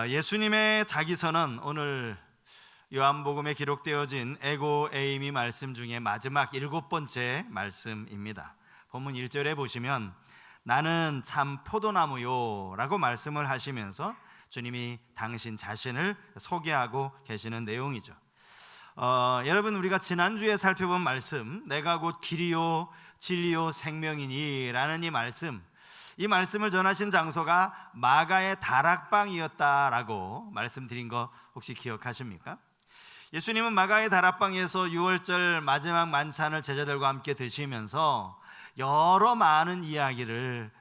예수님의 자기선언, 오늘 요한복음에 기록되어진 에고 에이미 말씀 중에 마지막 7번째 말씀입니다. 본문 1절에 보시면 나는 참 포도나무요 라고 말씀을 하시면서 주님이 당신 자신을 소개하고 계시는 내용이죠. 여러분, 우리가 지난주에 살펴본 말씀, 내가 곧 길이요 진리요 생명이니 라는 이 말씀을 전하신 장소가 마가의 다락방이었다라고 말씀드린 거 혹시 기억하십니까? 예수님은 마가의 다락방에서 유월절 마지막 만찬을 제자들과 함께 드시면서 여러 많은 이야기를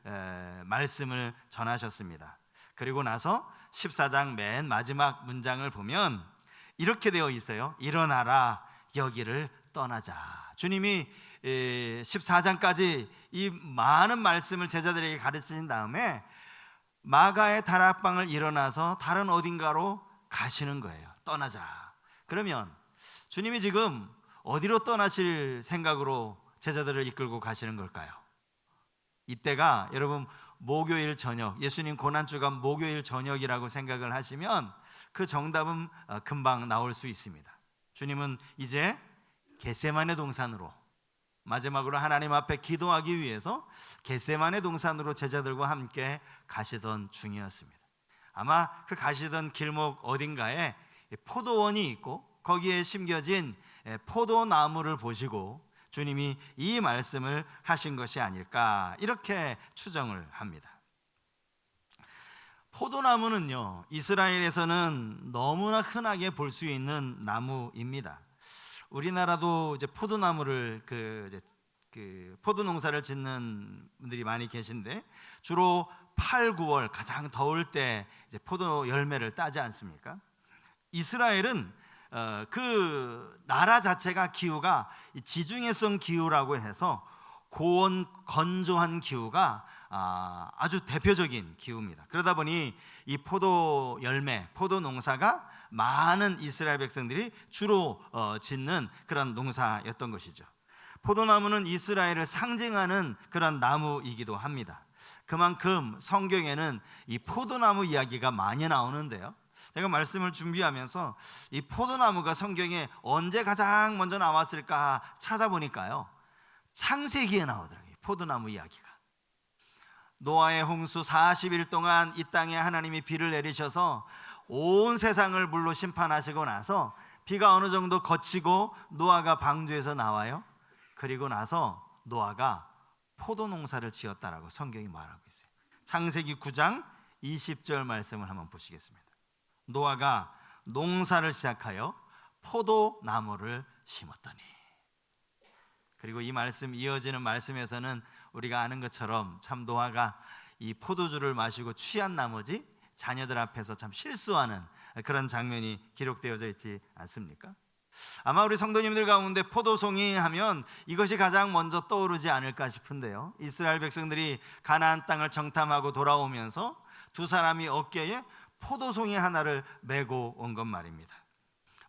말씀을 전하셨습니다. 그리고 나서 14장 맨 마지막 문장을 보면 이렇게 되어 있어요. 일어나라, 여기를 떠나자. 주님이 14장까지 이 많은 말씀을 제자들에게 가르치신 다음에 마가의 다락방을 일어나서 다른 어딘가로 가시는 거예요. 떠나자. 그러면 주님이 지금 어디로 떠나실 생각으로 제자들을 이끌고 가시는 걸까요? 이때가 여러분 목요일 저녁, 예수님 고난주가 목요일 저녁이라고 생각을 하시면 그 정답은 금방 나올 수 있습니다. 주님은 이제 겟세마네 동산으로, 마지막으로 하나님 앞에 기도하기 위해서 겟세마네 동산으로 제자들과 함께 가시던 중이었습니다. 아마 그 가시던 길목 어딘가에 포도원이 있고 거기에 심겨진 포도나무를 보시고 주님이 이 말씀을 하신 것이 아닐까, 이렇게 추정을 합니다. 포도나무는요, 이스라엘에서는 너무나 흔하게 볼 수 있는 나무입니다. 우리나라도 이제 포도나무를 포도 농사를 짓는 분들이 많이 계신데 주로 8, 9월 가장 더울 때 이제 포도 열매를 따지 않습니까? 이스라엘은 그 나라 자체가 기후가 지중해성 기후라고 해서 고온 건조한 기후가 아주 대표적인 기후입니다. 그러다 보니 이 포도 열매, 포도 농사가 많은 이스라엘 백성들이 주로 짓는 그런 농사였던 것이죠. 포도나무는 이스라엘을 상징하는 그런 나무이기도 합니다. 그만큼 성경에는 이 포도나무 이야기가 많이 나오는데요, 제가 말씀을 준비하면서 이 포도나무가 성경에 언제 가장 먼저 나왔을까 찾아보니까요, 창세기에 나오더라고요. 포도나무 이야기가. 노아의 홍수 40일 동안 이 땅에 하나님이 비를 내리셔서 온 세상을 물로 심판하시고 나서 비가 어느 정도 거치고 노아가 방주에서 나와요. 그리고 나서 노아가 포도 농사를 지었다라고 성경이 말하고 있어요. 창세기 9장 20절 말씀을 한번 보시겠습니다. 노아가 농사를 시작하여 포도나무를 심었더니. 그리고 이 말씀, 이어지는 말씀에서는 우리가 아는 것처럼 참 노아가 이 포도주를 마시고 취한 나머지 자녀들 앞에서 참 실수하는 그런 장면이 기록되어져 있지 않습니까? 아마 우리 성도님들 가운데 포도송이 하면 이것이 가장 먼저 떠오르지 않을까 싶은데요, 이스라엘 백성들이 가나안 땅을 정탐하고 돌아오면서 두 사람이 어깨에 포도송이 하나를 메고 온 것 말입니다.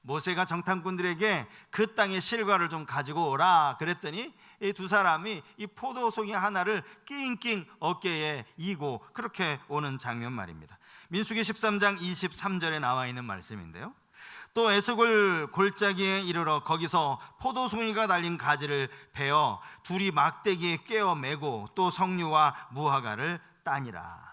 모세가 정탐꾼들에게 그 땅의 실과를 좀 가지고 오라 그랬더니 이 두 사람이 이 포도송이 하나를 낑낑 어깨에 이고 그렇게 오는 장면 말입니다. 민수기 13장 23절에 나와 있는 말씀인데요, 또 에스골 골짜기에 이르러 거기서 포도송이가 달린 가지를 베어 둘이 막대기에 꿰어 메고 또 석류와 무화과를 따니라.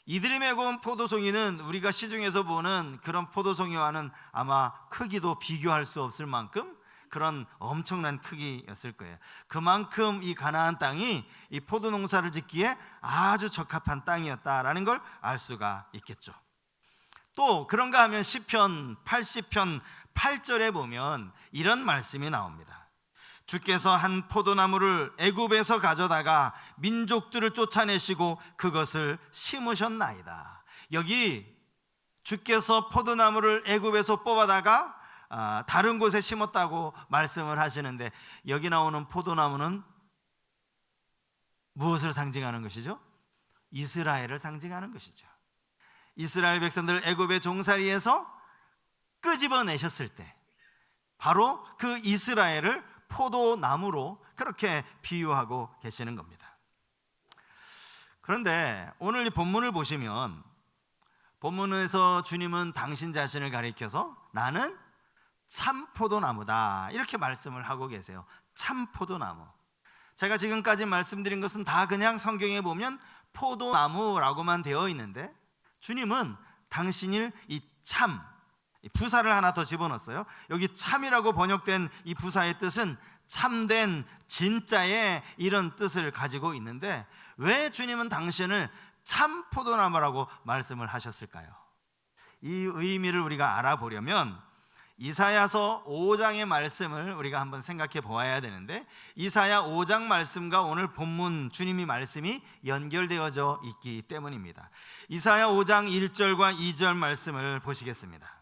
이들이 메고 온 포도송이는 우리가 시중에서 보는 그런 포도송이와는 아마 크기도 비교할 수 없을 만큼 그런 엄청난 크기였을 거예요. 그만큼 이 가나안 땅이 이 포도 농사를 짓기에 아주 적합한 땅이었다라는 걸 알 수가 있겠죠. 또 그런가 하면 시편 80편 8절에 보면 이런 말씀이 나옵니다. 주께서 한 포도나무를 애굽에서 가져다가 민족들을 쫓아내시고 그것을 심으셨나이다. 여기 주께서 포도나무를 애굽에서 뽑아다가 다른 곳에 심었다고 말씀을 하시는데, 여기 나오는 포도나무는 무엇을 상징하는 것이죠? 이스라엘을 상징하는 것이죠. 이스라엘 백성들을 애굽의 종살이에서 끄집어내셨을 때 바로 그 이스라엘을 포도나무로 그렇게 비유하고 계시는 겁니다. 그런데 오늘 이 본문을 보시면 본문에서 주님은 당신 자신을 가리켜서 나는 참 포도나무다 이렇게 말씀을 하고 계세요. 참 포도나무. 제가 지금까지 말씀드린 것은 다 그냥 성경에 보면 포도나무라고만 되어 있는데, 주님은 당신을 이 참, 부사를 하나 더 집어넣었어요. 여기 참이라고 번역된 이 부사의 뜻은 참된, 진짜의 이런 뜻을 가지고 있는데, 왜 주님은 당신을 참 포도나무라고 말씀을 하셨을까요? 이 의미를 우리가 알아보려면 이사야서 5장의 말씀을 우리가 한번 생각해 보아야 되는데, 이사야 5장 말씀과 오늘 본문 주님이 말씀이 연결되어져 있기 때문입니다. 이사야 5장 1절과 2절 말씀을 보시겠습니다.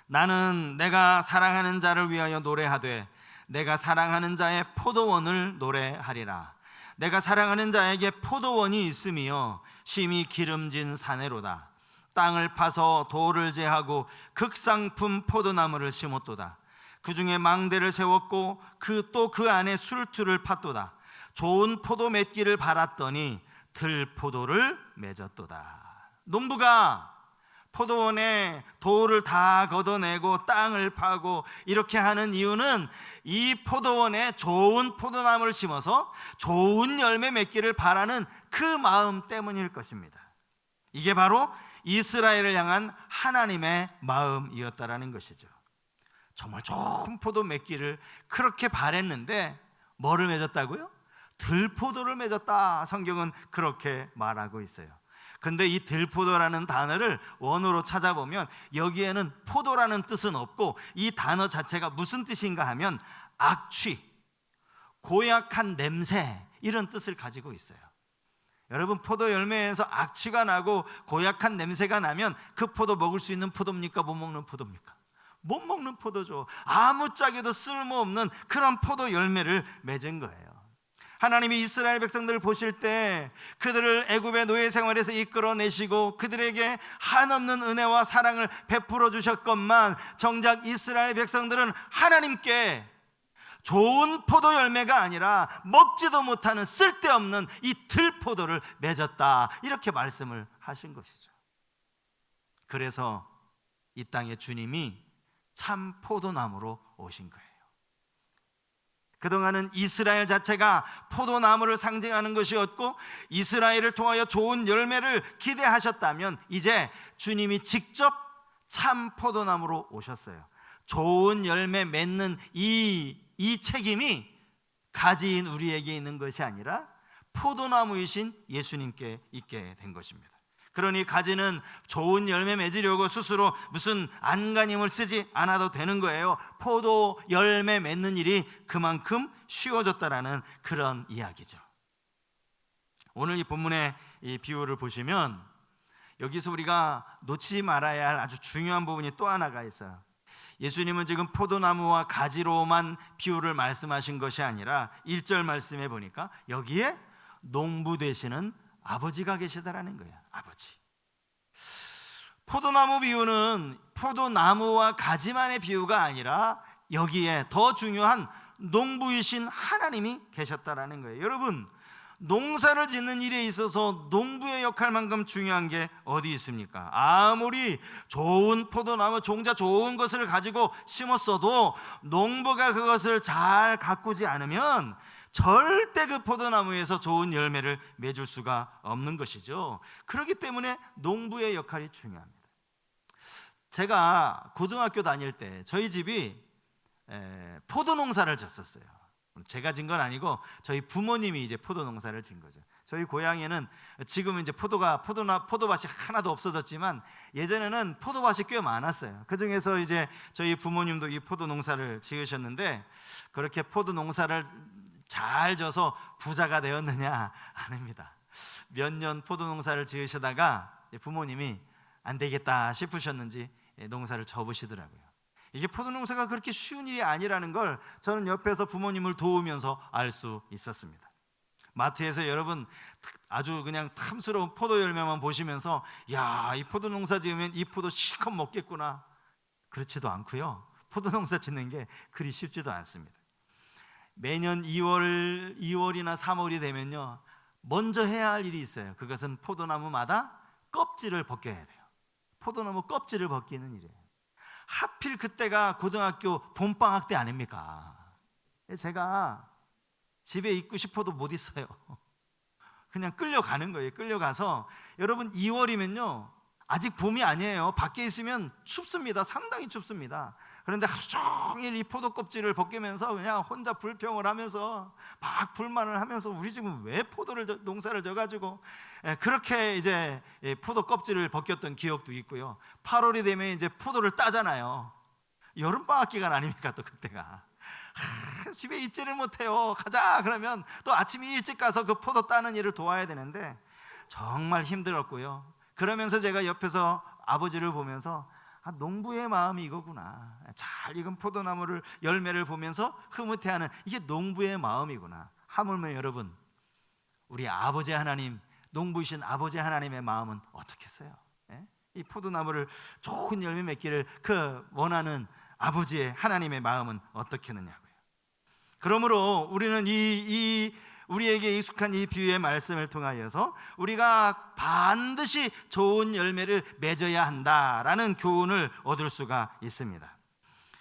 나는 내가 사랑하는 자를 위하여 노래하되 내가 사랑하는 자의 포도원을 노래하리라. 내가 사랑하는 자에게 포도원이 있으며 심히 기름진 사내로다. 땅을 파서 돌을 제하고 극상품 포도나무를 심었도다. 그 중에 망대를 세웠고 그 안에 술틀을 팠도다. 좋은 포도 맺기를 바랐더니 들포도를 맺었도다. 농부가 포도원에 돌을 다 걷어내고 땅을 파고 이렇게 하는 이유는 이 포도원에 좋은 포도나무를 심어서 좋은 열매 맺기를 바라는 그 마음 때문일 것입니다. 이게 바로 이스라엘을 향한 하나님의 마음이었다라는 것이죠. 정말 좋은 포도 맺기를 그렇게 바랬는데 뭐를 맺었다고요? 들포도를 맺었다. 성경은 그렇게 말하고 있어요. 근데 이 들포도라는 단어를 원어로 찾아보면 여기에는 포도라는 뜻은 없고, 이 단어 자체가 무슨 뜻인가 하면 악취, 고약한 냄새, 이런 뜻을 가지고 있어요. 여러분, 포도 열매에서 악취가 나고 고약한 냄새가 나면 그 포도 먹을 수 있는 포도입니까? 못 먹는 포도입니까? 못 먹는 포도죠. 아무짝에도 쓸모없는 그런 포도 열매를 맺은 거예요. 하나님이 이스라엘 백성들을 보실 때 그들을 애굽의 노예 생활에서 이끌어내시고 그들에게 한없는 은혜와 사랑을 베풀어 주셨건만, 정작 이스라엘 백성들은 하나님께 좋은 포도 열매가 아니라 먹지도 못하는 쓸데없는 이 들포도를 맺었다, 이렇게 말씀을 하신 것이죠. 그래서 이 땅에 주님이 참 포도나무로 오신 거예요. 그동안은 이스라엘 자체가 포도나무를 상징하는 것이었고 이스라엘을 통하여 좋은 열매를 기대하셨다면, 이제 주님이 직접 참 포도나무로 오셨어요. 좋은 열매 맺는 이 책임이 가지인 우리에게 있는 것이 아니라 포도나무이신 예수님께 있게 된 것입니다. 그러니 가지는 좋은 열매 맺으려고 스스로 무슨 안간힘을 쓰지 않아도 되는 거예요. 포도 열매 맺는 일이 그만큼 쉬워졌다라는 그런 이야기죠. 오늘 이 본문의 이 비유를 보시면 여기서 우리가 놓치지 말아야 할 아주 중요한 부분이 또 하나가 있어요. 예수님은 지금 포도나무와 가지로만 비유를 말씀하신 것이 아니라 1절 말씀해 보니까 여기에 농부 되시는 아버지가 계시다라는 거예요. 아버지. 포도나무 비유는 포도나무와 가지만의 비유가 아니라 여기에 더 중요한 농부이신 하나님이 계셨다라는 거예요. 여러분, 농사를 짓는 일에 있어서 농부의 역할만큼 중요한 게 어디 있습니까? 아무리 좋은 포도나무, 종자 좋은 것을 가지고 심었어도 농부가 그것을 잘 가꾸지 않으면 절대 그 포도나무에서 좋은 열매를 맺을 수가 없는 것이죠. 그렇기 때문에 농부의 역할이 중요합니다. 제가 고등학교 다닐 때 저희 집이 포도 농사를 졌었어요. 제가 진 건 아니고 저희 부모님이 이제 포도 농사를 진 거죠. 저희 고향에는 지금은 이제 포도밭이 하나도 없어졌지만 예전에는 포도밭이 꽤 많았어요. 그 중에서 이제 저희 부모님도 이 포도 농사를 지으셨는데, 그렇게 포도 농사를 잘 져서 부자가 되었느냐? 아닙니다. 몇 년 포도 농사를 지으시다가 부모님이 안 되겠다 싶으셨는지 농사를 접으시더라고요. 이게 포도 농사가 그렇게 쉬운 일이 아니라는 걸 저는 옆에서 부모님을 도우면서 알 수 있었습니다. 마트에서 여러분 아주 그냥 탐스러운 포도 열매만 보시면서 야, 이 포도 농사 지으면 이 포도 실컷 먹겠구나, 그렇지도 않고요. 포도 농사 짓는 게 그리 쉽지도 않습니다. 매년 2월이나 3월이 되면요, 먼저 해야 할 일이 있어요. 그것은 포도나무마다 껍질을 벗겨야 돼요. 포도나무 껍질을 벗기는 일이에요. 하필 그때가 고등학교 봄방학 때 아닙니까? 제가 집에 있고 싶어도 못 있어요. 그냥 끌려가는 거예요. 끌려가서, 여러분 2월이면요 아직 봄이 아니에요. 밖에 있으면 춥습니다. 상당히 춥습니다. 그런데 하루 종일 이 포도 껍질을 벗기면서 그냥 혼자 불평을 하면서 막 불만을 하면서, 우리 집은 왜 농사를 져가지고 그렇게 이제 포도 껍질을 벗겼던 기억도 있고요. 8월이 되면 이제 포도를 따잖아요. 여름방학 기간 아닙니까 또 그때가. 집에 있지를 못해요. 가자 그러면 또 아침에 일찍 가서 그 포도 따는 일을 도와야 되는데 정말 힘들었고요. 그러면서 제가 옆에서 아버지를 보면서 농부의 마음이 이거구나, 잘 익은 포도나무를 열매를 보면서 흐뭇해하는 이게 농부의 마음이구나. 하물며 여러분, 우리 아버지 하나님, 농부이신 아버지 하나님의 마음은 어떻겠어요? 이 포도나무를 좋은 열매 맺기를 원하는 아버지의 하나님의 마음은 어떻겠느냐고요. 그러므로 우리는 우리에게 익숙한 이 비유의 말씀을 통하여서 우리가 반드시 좋은 열매를 맺어야 한다라는 교훈을 얻을 수가 있습니다.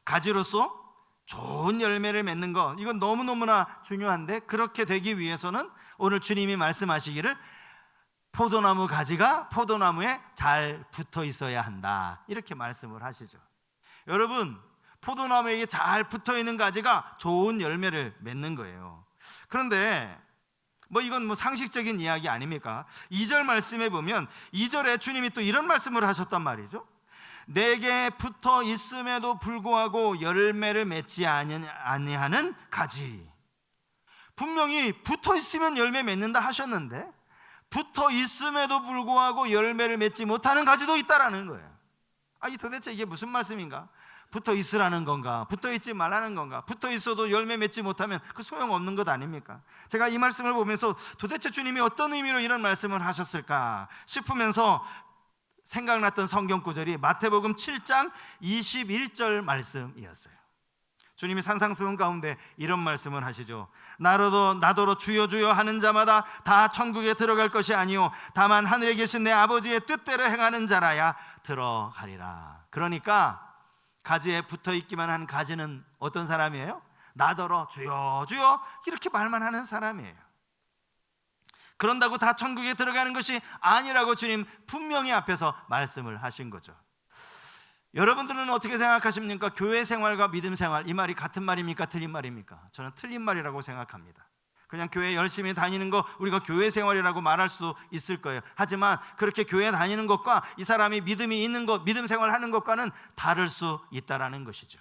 가지로서 좋은 열매를 맺는 것, 이건 너무너무나 중요한데, 그렇게 되기 위해서는 오늘 주님이 말씀하시기를 포도나무 가지가 포도나무에 잘 붙어 있어야 한다, 이렇게 말씀을 하시죠. 여러분, 포도나무에게 잘 붙어 있는 가지가 좋은 열매를 맺는 거예요. 그런데 이건 상식적인 이야기 아닙니까? 2절 말씀에 보면 2절에 주님이 또 이런 말씀을 하셨단 말이죠. 내게 붙어 있음에도 불구하고 열매를 맺지 아니하는 가지. 분명히 붙어 있으면 열매 맺는다 하셨는데 붙어 있음에도 불구하고 열매를 맺지 못하는 가지도 있다라는 거예요. 도대체 이게 무슨 말씀인가? 붙어 있으라는 건가? 붙어 있지 말라는 건가? 붙어 있어도 열매 맺지 못하면 그 소용없는 것 아닙니까? 제가 이 말씀을 보면서 도대체 주님이 어떤 의미로 이런 말씀을 하셨을까 싶으면서 생각났던 성경 구절이 마태복음 7장 21절 말씀이었어요. 주님이 산상수훈 가운데 이런 말씀을 하시죠. 나더러 주여 주여 하는 자마다 다 천국에 들어갈 것이 아니요 다만 하늘에 계신 내 아버지의 뜻대로 행하는 자라야 들어가리라. 그러니까 가지에 붙어있기만 한 가지는 어떤 사람이에요? 나더러 주여 주여 이렇게 말만 하는 사람이에요. 그런다고 다 천국에 들어가는 것이 아니라고 주님 분명히 앞에서 말씀을 하신 거죠. 여러분들은 어떻게 생각하십니까? 교회 생활과 믿음 생활, 이 말이 같은 말입니까? 틀린 말입니까? 저는 틀린 말이라고 생각합니다. 그냥 교회 열심히 다니는 거 우리가 교회 생활이라고 말할 수 있을 거예요. 하지만 그렇게 교회 다니는 것과 이 사람이 믿음이 있는 것, 믿음 생활하는 것과는 다를 수 있다라는 것이죠.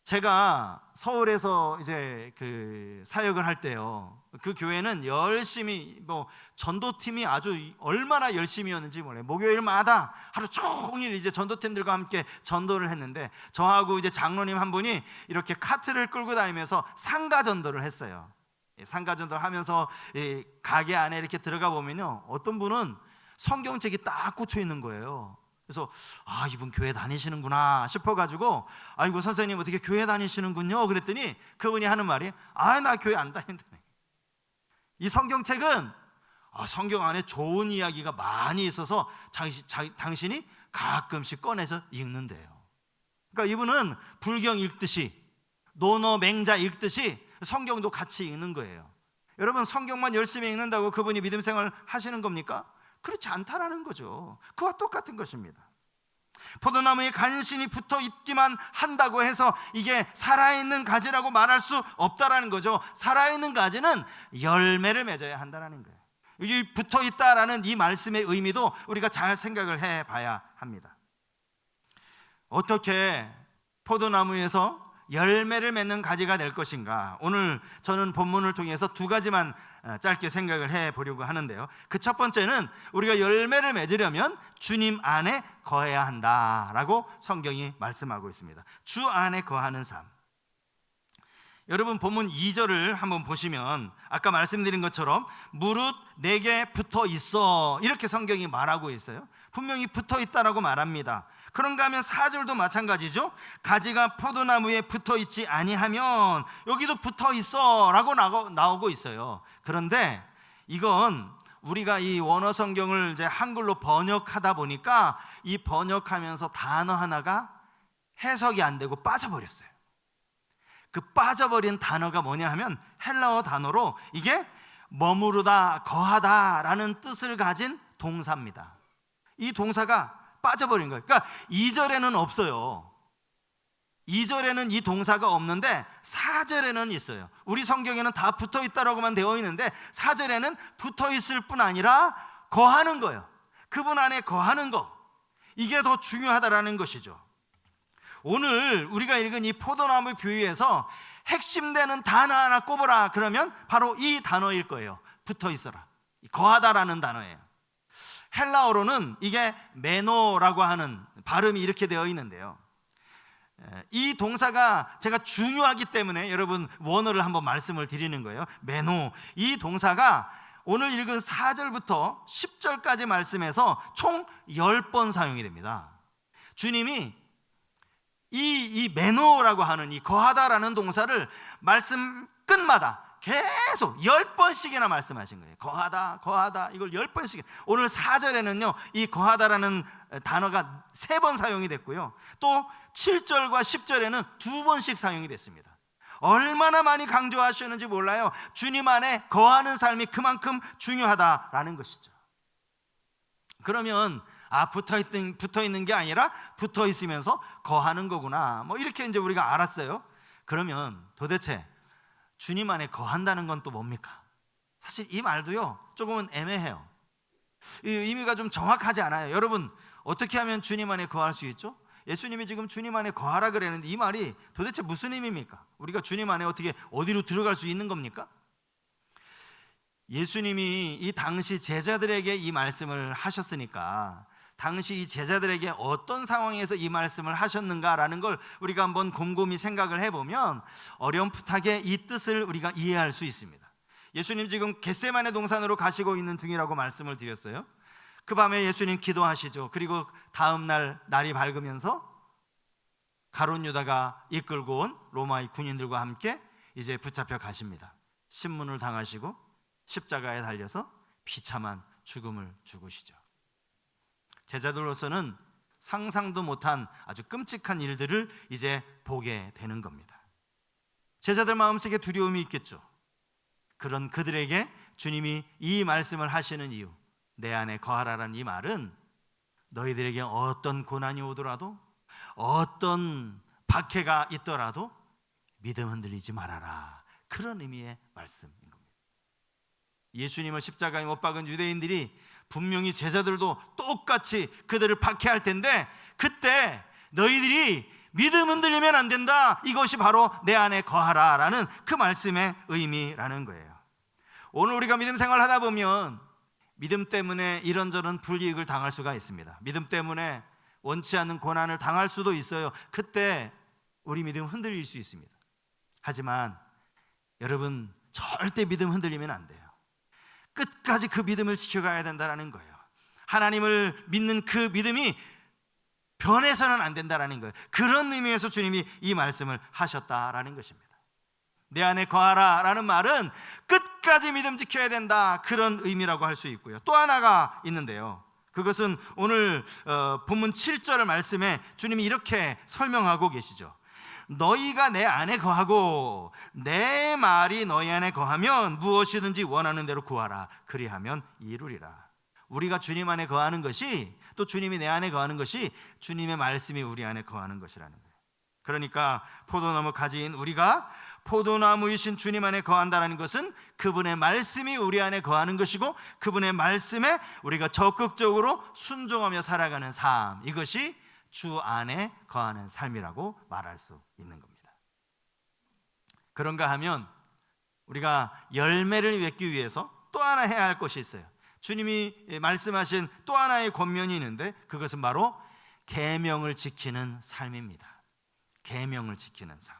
제가 서울에서 이제 사역을 할 때요, 그 교회는 열심히 전도팀이 아주 얼마나 열심히였는지 몰라요. 목요일마다 하루 종일 이제 전도팀들과 함께 전도를 했는데, 저하고 이제 장로님 한 분이 이렇게 카트를 끌고 다니면서 상가 전도를 했어요. 상가 전도를 하면서 가게 안에 이렇게 들어가 보면요, 어떤 분은 성경책이 딱 꽂혀 있는 거예요. 그래서 이분 교회 다니시는구나 싶어가지고, 아이고 선생님 어떻게 교회 다니시는군요 그랬더니 그분이 하는 말이 나 교회 안 다닌다네. 이 성경책은 성경 안에 좋은 이야기가 많이 있어서 당신이 가끔씩 꺼내서 읽는데요. 그러니까 이분은 불경 읽듯이, 논어 맹자 읽듯이 성경도 같이 읽는 거예요. 여러분, 성경만 열심히 읽는다고 그분이 믿음 생활 하시는 겁니까? 그렇지 않다라는 거죠. 그와 똑같은 것입니다. 포도나무에 간신히 붙어 있기만 한다고 해서 이게 살아있는 가지라고 말할 수 없다라는 거죠. 살아있는 가지는 열매를 맺어야 한다는 거예요. 여기 붙어 있다라는 이 말씀의 의미도 우리가 잘 생각을 해봐야 합니다. 어떻게 포도나무에서 열매를 맺는 가지가 될 것인가? 오늘 저는 본문을 통해서 두 가지만 짧게 생각을 해보려고 하는데요. 그 첫 번째는 우리가 열매를 맺으려면 주님 안에 거해야 한다라고 성경이 말씀하고 있습니다. 주 안에 거하는 삶. 여러분, 본문 2절을 한번 보시면 아까 말씀드린 것처럼 무릇 내게 붙어 있어 이렇게 성경이 말하고 있어요. 분명히 붙어 있다라고 말합니다. 그런가 하면 4절도 마찬가지죠. 가지가 포도나무에 붙어 있지 아니하면, 여기도 붙어 있어 라고 나오고 있어요. 그런데 이건 우리가 이 원어 성경을 이제 한글로 번역하다 보니까 이 번역하면서 단어 하나가 해석이 안 되고 빠져버렸어요. 그 빠져버린 단어가 뭐냐 하면 헬라어 단어로 이게 머무르다, 거하다라는 뜻을 가진 동사입니다. 이 동사가 빠져버린 거예요. 그러니까 2절에는 없어요. 2절에는 이 동사가 없는데 4절에는 있어요. 우리 성경에는 다 붙어 있다라고만 되어 있는데 4절에는 붙어 있을 뿐 아니라 거하는 거예요. 그분 안에 거하는 거, 이게 더 중요하다라는 것이죠. 오늘 우리가 읽은 이 포도나무 비유에서 핵심되는 단어 하나 꼽으라 그러면 바로 이 단어일 거예요. 붙어 있어라, 거하다라는 단어예요. 헬라어로는 이게 메노라고 하는 발음이 이렇게 되어 있는데요, 이 동사가 제가 중요하기 때문에 여러분 원어를 한번 말씀을 드리는 거예요. 메노, 이 동사가 오늘 읽은 4절부터 10절까지 말씀에서 총 10번 사용이 됩니다. 주님이 이 메노라고 하는 이 거하다라는 동사를 말씀 끝마다 계속 10번씩이나 말씀하신 거예요. 거하다 이걸 10번씩. 오늘 4절에는요 이 거하다라는 단어가 3번 사용이 됐고요, 또 7절과 10절에는 2번씩 사용이 됐습니다. 얼마나 많이 강조하셨는지 몰라요. 주님 안에 거하는 삶이 그만큼 중요하다라는 것이죠. 그러면 붙어 있는 게 아니라 붙어 있으면서 거하는 거구나, 뭐 이렇게 이제 우리가 알았어요. 그러면 도대체 주님 안에 거한다는 건 또 뭡니까? 사실 이 말도요 조금은 애매해요. 이 의미가 좀 정확하지 않아요. 여러분, 어떻게 하면 주님 안에 거할 수 있죠? 예수님이 지금 주님 안에 거하라 그랬는데 이 말이 도대체 무슨 의미입니까? 우리가 주님 안에 어디로 들어갈 수 있는 겁니까? 예수님이 이 당시 제자들에게 이 말씀을 하셨으니까 당시 이 제자들에게 어떤 상황에서 이 말씀을 하셨는가라는 걸 우리가 한번 곰곰이 생각을 해보면 어렴풋하게 이 뜻을 우리가 이해할 수 있습니다. 예수님 지금 겟세마네 동산으로 가시고 있는 중이라고 말씀을 드렸어요. 그 밤에 예수님 기도하시죠. 그리고 다음 날이 밝으면서 가룟 유다가 이끌고 온 로마의 군인들과 함께 이제 붙잡혀 가십니다. 신문을 당하시고 십자가에 달려서 비참한 죽음을 죽으시죠. 제자들로서는 상상도 못한 아주 끔찍한 일들을 이제 보게 되는 겁니다. 제자들 마음속에 두려움이 있겠죠. 그런 그들에게 주님이 이 말씀을 하시는 이유, 내 안에 거하라는 이 말은 너희들에게 어떤 고난이 오더라도 어떤 박해가 있더라도 믿음 흔들리지 말아라, 그런 의미의 말씀인 겁니다. 예수님을 십자가에 못 박은 유대인들이 분명히 제자들도 똑같이 그들을 박해할 텐데 그때 너희들이 믿음 흔들리면 안 된다, 이것이 바로 내 안에 거하라 라는 그 말씀의 의미라는 거예요. 오늘 우리가 믿음 생활을 하다 보면 믿음 때문에 이런저런 불이익을 당할 수가 있습니다. 믿음 때문에 원치 않는 고난을 당할 수도 있어요. 그때 우리 믿음 흔들릴 수 있습니다. 하지만 여러분, 절대 믿음 흔들리면 안 돼요. 끝까지 그 믿음을 지켜가야 된다는 거예요. 하나님을 믿는 그 믿음이 변해서는 안 된다는 거예요. 그런 의미에서 주님이 이 말씀을 하셨다라는 것입니다. 내 안에 거하라 라는 말은 끝까지 믿음 지켜야 된다, 그런 의미라고 할 수 있고요. 또 하나가 있는데요, 그것은 오늘 본문 7절 말씀에 주님이 이렇게 설명하고 계시죠. 너희가 내 안에 거하고 내 말이 너희 안에 거하면 무엇이든지 원하는 대로 구하라, 그리하면 이루리라. 우리가 주님 안에 거하는 것이, 또 주님이 내 안에 거하는 것이 주님의 말씀이 우리 안에 거하는 것이라는 거예요. 그러니까 포도나무 가지인 우리가 포도나무이신 주님 안에 거한다는 것은 그분의 말씀이 우리 안에 거하는 것이고 그분의 말씀에 우리가 적극적으로 순종하며 살아가는 삶, 이것이 주 안에 거하는 삶이라고 말할 수 있는 겁니다. 그런가 하면 우리가 열매를 맺기 위해서 또 하나 해야 할 것이 있어요. 주님이 말씀하신 또 하나의 권면이 있는데 그것은 바로 계명을 지키는 삶입니다. 계명을 지키는 삶.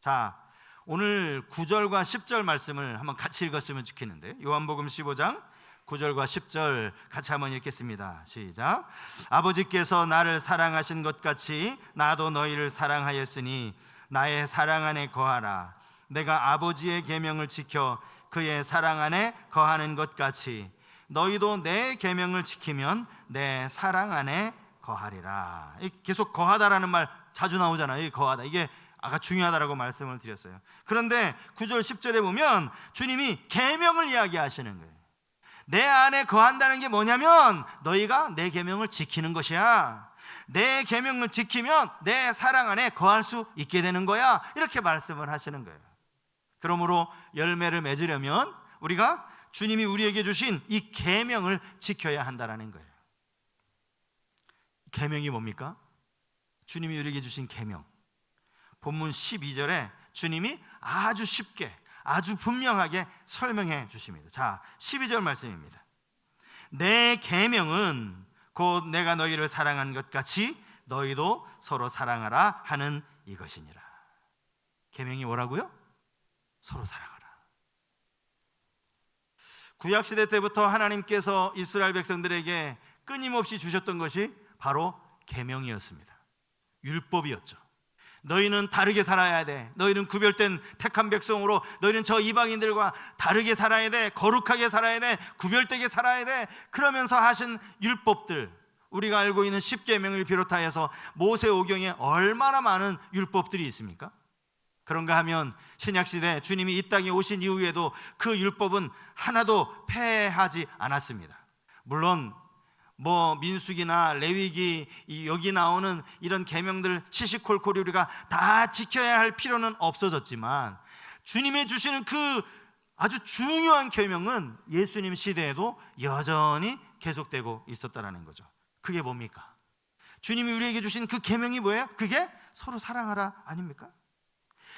자, 오늘 9절과 10절 말씀을 한번 같이 읽었으면 좋겠는데, 요한복음 15장 9절과 10절 같이 한번 읽겠습니다. 시작. 아버지께서 나를 사랑하신 것 같이 나도 너희를 사랑하였으니 나의 사랑 안에 거하라. 내가 아버지의 계명을 지켜 그의 사랑 안에 거하는 것 같이 너희도 내 계명을 지키면 내 사랑 안에 거하리라. 계속 거하다라는 말 자주 나오잖아요. 이 거하다, 이게 아까 중요하다라고 말씀을 드렸어요. 그런데 9절 10절에 보면 주님이 계명을 이야기하시는 거예요. 내 안에 거한다는 게 뭐냐면 너희가 내 계명을 지키는 것이야. 내 계명을 지키면 내 사랑 안에 거할 수 있게 되는 거야. 이렇게 말씀을 하시는 거예요. 그러므로 열매를 맺으려면 우리가 주님이 우리에게 주신 이 계명을 지켜야 한다라는 거예요. 계명이 뭡니까? 주님이 우리에게 주신 계명. 본문 12절에 주님이 아주 쉽게, 아주 분명하게 설명해 주십니다. 자, 12절 말씀입니다. 내 계명은 곧 내가 너희를 사랑한 것 같이 너희도 서로 사랑하라 하는 이것이니라. 계명이 뭐라고요? 서로 사랑하라. 구약시대 때부터 하나님께서 이스라엘 백성들에게 끊임없이 주셨던 것이 바로 계명이었습니다. 율법이었죠. 너희는 다르게 살아야 돼. 너희는 구별된 택한 백성으로, 너희는 저 이방인들과 다르게 살아야 돼. 거룩하게 살아야 돼. 구별되게 살아야 돼. 그러면서 하신 율법들, 우리가 알고 있는 십계명을 비롯하여서 모세오경에 얼마나 많은 율법들이 있습니까? 그런가 하면 신약시대 주님이 이 땅에 오신 이후에도 그 율법은 하나도 폐하지 않았습니다. 물론 민수기나 레위기, 여기 나오는 이런 계명들 시시콜콜 우리가 다 지켜야 할 필요는 없어졌지만 주님이 주시는 그 아주 중요한 계명은 예수님 시대에도 여전히 계속되고 있었다는 거죠. 그게 뭡니까? 주님이 우리에게 주신 그 계명이 뭐예요? 그게 서로 사랑하라 아닙니까?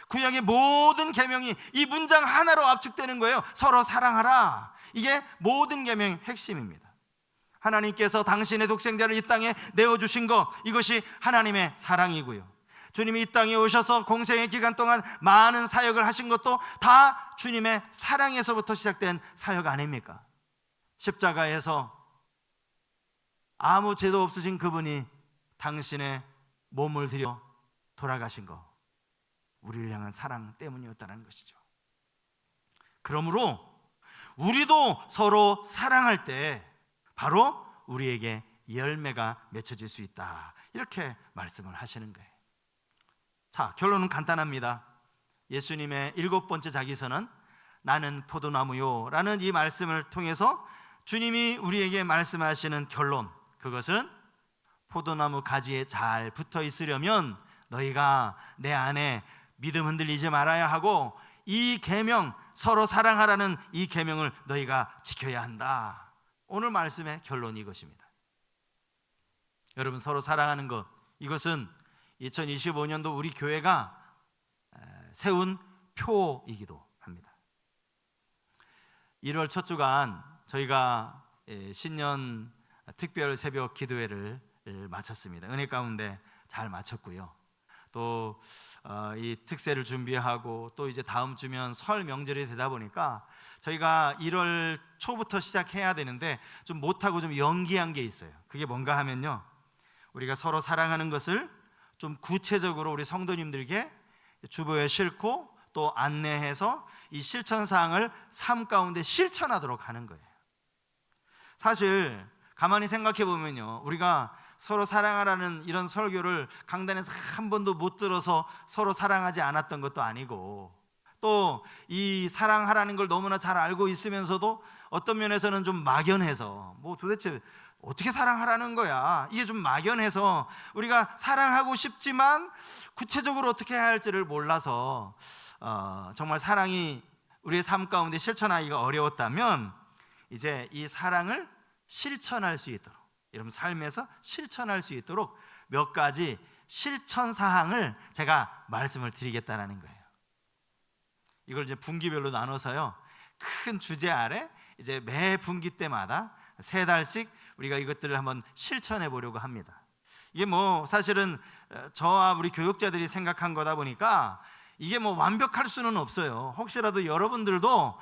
구약의 모든 계명이 이 문장 하나로 압축되는 거예요. 서로 사랑하라. 이게 모든 계명의 핵심입니다. 하나님께서 당신의 독생자를 이 땅에 내어주신 것, 이것이 하나님의 사랑이고요. 주님이 이 땅에 오셔서 공생의 기간 동안 많은 사역을 하신 것도 다 주님의 사랑에서부터 시작된 사역 아닙니까? 십자가에서 아무 죄도 없으신 그분이 당신의 몸을 들여 돌아가신 것, 우리를 향한 사랑 때문이었다는 것이죠. 그러므로 우리도 서로 사랑할 때 바로 우리에게 열매가 맺혀질 수 있다, 이렇게 말씀을 하시는 거예요. 자, 결론은 간단합니다. 예수님의 7번째 자기선은 나는 포도나무요 라는 이 말씀을 통해서 주님이 우리에게 말씀하시는 결론, 그것은 포도나무 가지에 잘 붙어 있으려면 너희가 내 안에 믿음 흔들리지 말아야 하고 이 계명, 서로 사랑하라는 이 계명을 너희가 지켜야 한다. 오늘 말씀의 결론이 이것입니다. 여러분, 서로 사랑하는 것, 이것은 2025년도 우리 교회가 세운 표이기도 합니다. 1월 첫 주간 저희가 신년 특별 새벽 기도회를 마쳤습니다. 은혜 가운데 잘 마쳤고요. 또 이 특세를 준비하고 또 이제 다음 주면 설 명절이 되다 보니까 저희가 1월 초부터 시작해야 되는데 좀 못하고 좀 연기한 게 있어요. 그게 뭔가 하면요, 우리가 서로 사랑하는 것을 좀 구체적으로 우리 성도님들께 주보에 싣고 또 안내해서 이 실천사항을 삶 가운데 실천하도록 하는 거예요. 사실 가만히 생각해 보면요, 우리가 서로 사랑하라는 이런 설교를 강단에서 한 번도 못 들어서 서로 사랑하지 않았던 것도 아니고, 또 이 사랑하라는 걸 너무나 잘 알고 있으면서도 어떤 면에서는 좀 막연해서 도대체 어떻게 사랑하라는 거야, 이게 좀 막연해서 우리가 사랑하고 싶지만 구체적으로 어떻게 해야 할지를 몰라서 정말 사랑이 우리의 삶 가운데 실천하기가 어려웠다면 이제 이 사랑을 실천할 수 있도록, 여러분 삶에서 실천할 수 있도록 몇 가지 실천 사항을 제가 말씀을 드리겠다는 거예요. 이걸 이제 분기별로 나눠서요, 큰 주제 아래 이제 매 분기 때마다 3달씩 우리가 이것들을 한번 실천해 보려고 합니다. 이게 사실은 저와 우리 교육자들이 생각한 거다 보니까 이게 완벽할 수는 없어요. 혹시라도 여러분들도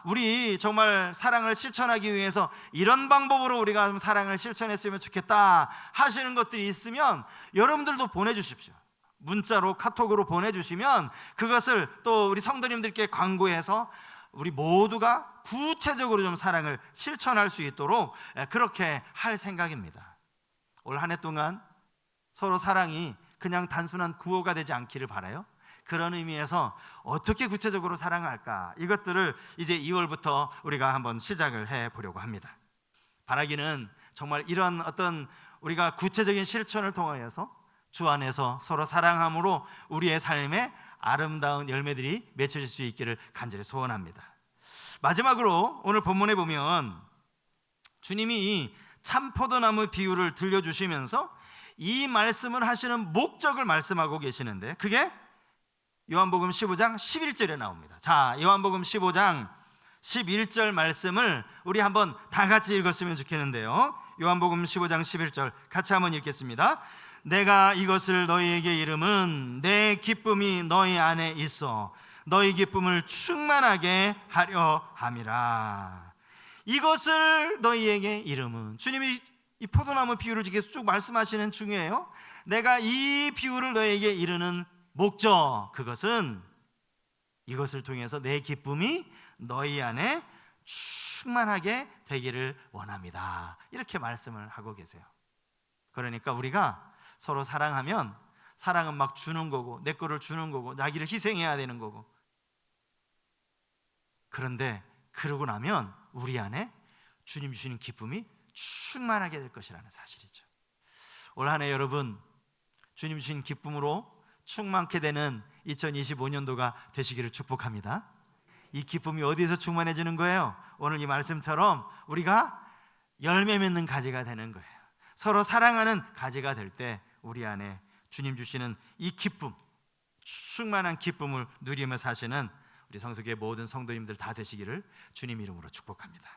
우리 정말 사랑을 실천하기 위해서 이런 방법으로 우리가 좀 사랑을 실천했으면 좋겠다 하시는 것들이 있으면 여러분들도 보내주십시오. 문자로, 카톡으로 보내주시면 그것을 또 우리 성도님들께 광고해서 우리 모두가 구체적으로 좀 사랑을 실천할 수 있도록 그렇게 할 생각입니다. 올 한 해 동안 서로 사랑이 그냥 단순한 구호가 되지 않기를 바라요. 그런 의미에서 어떻게 구체적으로 사랑할까, 이것들을 이제 2월부터 우리가 한번 시작을 해 보려고 합니다. 바라기는 정말 이런 어떤 우리가 구체적인 실천을 통하여서 주 안에서 서로 사랑함으로 우리의 삶에 아름다운 열매들이 맺혀질 수 있기를 간절히 소원합니다. 마지막으로 오늘 본문에 보면 주님이 이 참포도나무 비유를 들려주시면서 이 말씀을 하시는 목적을 말씀하고 계시는데, 그게 요한복음 15장 11절에 나옵니다. 자, 요한복음 15장 11절 말씀을 우리 한번 다 같이 읽었으면 좋겠는데요. 요한복음 15장 11절 같이 한번 읽겠습니다. 내가 이것을 너희에게 이름은 내 기쁨이 너희 안에 있어 너희 기쁨을 충만하게 하려 함이라. 이것을 너희에게 이름은, 주님이 이 포도나무 비유를 계속 쭉 말씀하시는 중이에요. 내가 이 비유를 너희에게 이르는 목적, 그것은 이것을 통해서 내 기쁨이 너희 안에 충만하게 되기를 원합니다. 이렇게 말씀을 하고 계세요. 그러니까 우리가 서로 사랑하면, 사랑은 막 주는 거고 내 거를 주는 거고 자기를 희생해야 되는 거고, 그런데 그러고 나면 우리 안에 주님 주시는 기쁨이 충만하게 될 것이라는 사실이죠. 올 한 해 여러분, 주님 주신 기쁨으로 충만케 되는 2025년도가 되시기를 축복합니다. 이 기쁨이 어디에서 충만해지는 거예요? 오늘 이 말씀처럼 우리가 열매 맺는 가지가 되는 거예요. 서로 사랑하는 가지가 될 때 우리 안에 주님 주시는 이 기쁨, 충만한 기쁨을 누리며 사시는 우리 성수교의 모든 성도님들 다 되시기를 주님 이름으로 축복합니다.